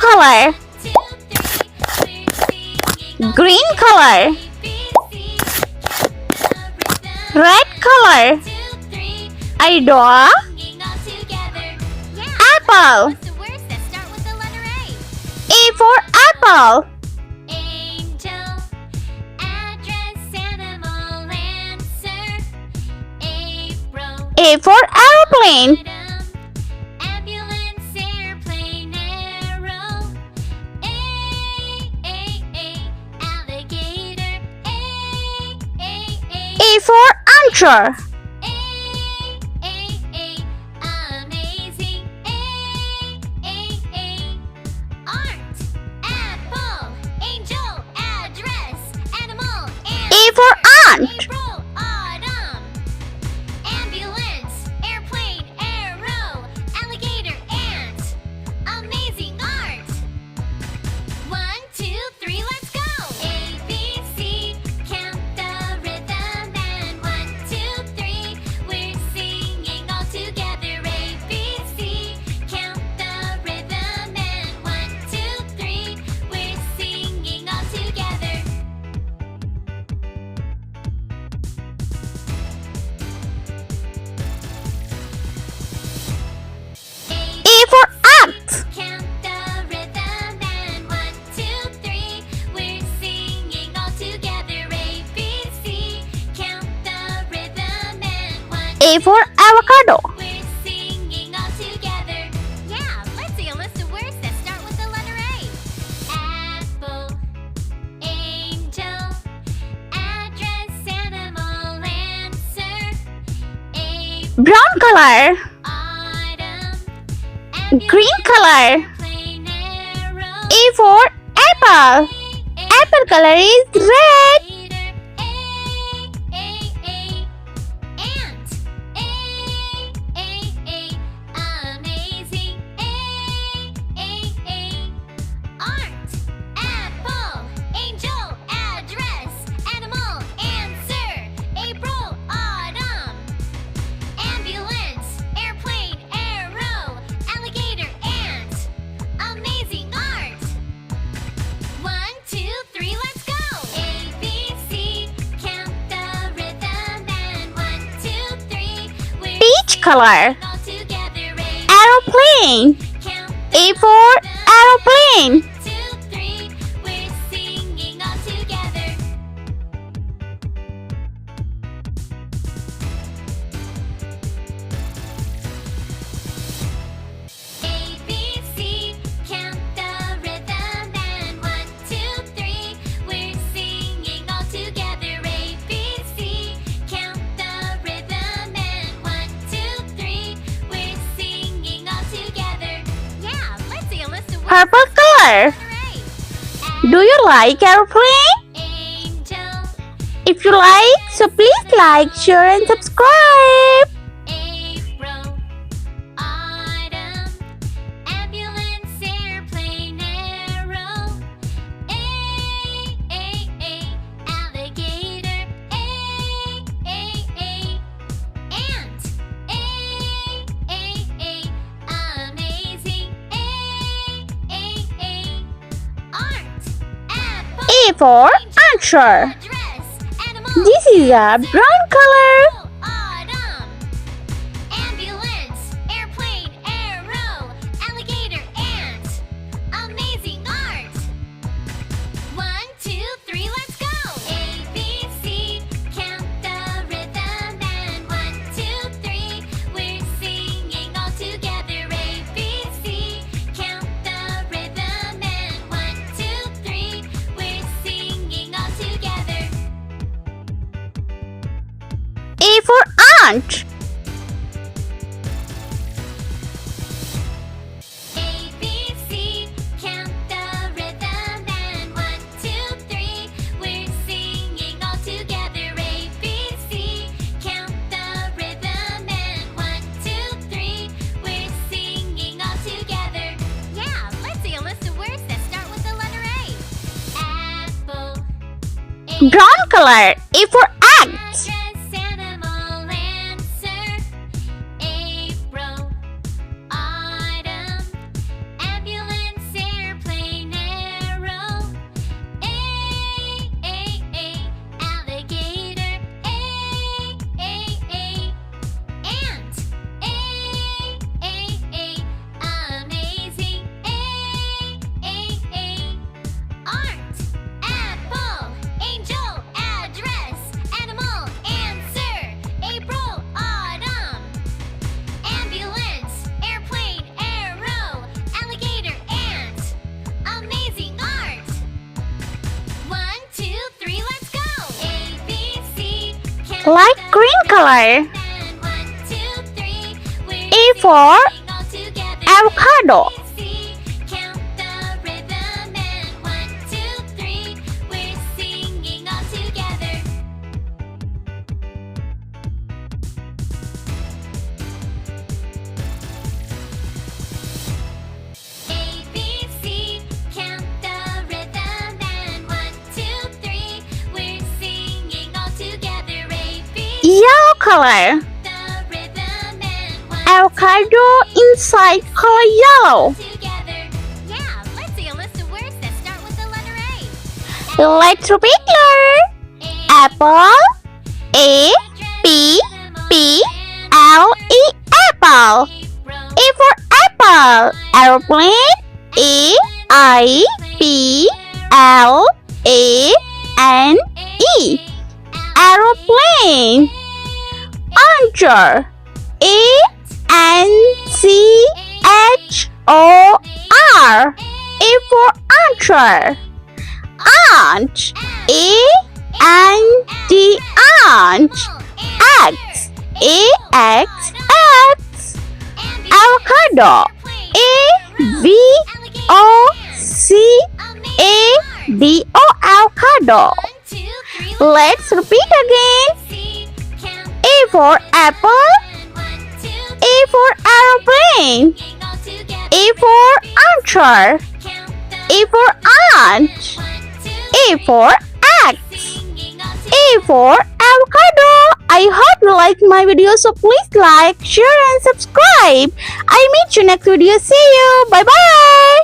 color, green color, red color, a dog, apple, A for apple, A for airplane, A for anchor, A for ant, A for ant, A for avocado, brown color, green color, A for apple, apple color is red, peach color, aeroplane, A for aeroplane, purple color. Do you like airplane? If you like, so please like, share and subscribe. A for anchor. This is a brown color. A for ant. Brown color. A for ant. Light green color. A for avocado. Yellow color. Avocado inside color yellow. Yeah, let's see a list of words that start with the letter A. Let's repeat letter. Apple. A P P L E apple. A for apple. Aeroplane. A I P L A N E. Aeroplane. Anchor. A N C H O R. A for anchor. Ant. A N T ant. X. A X X. Avocado. A V O C A D O avocado. Let's repeat again. A for apple. A for aeroplane. A for anchor. A for ant. A for X. A for avocado. I hope you like my video, so please like, share and subscribe. I'll meet you next video. See you. Bye bye.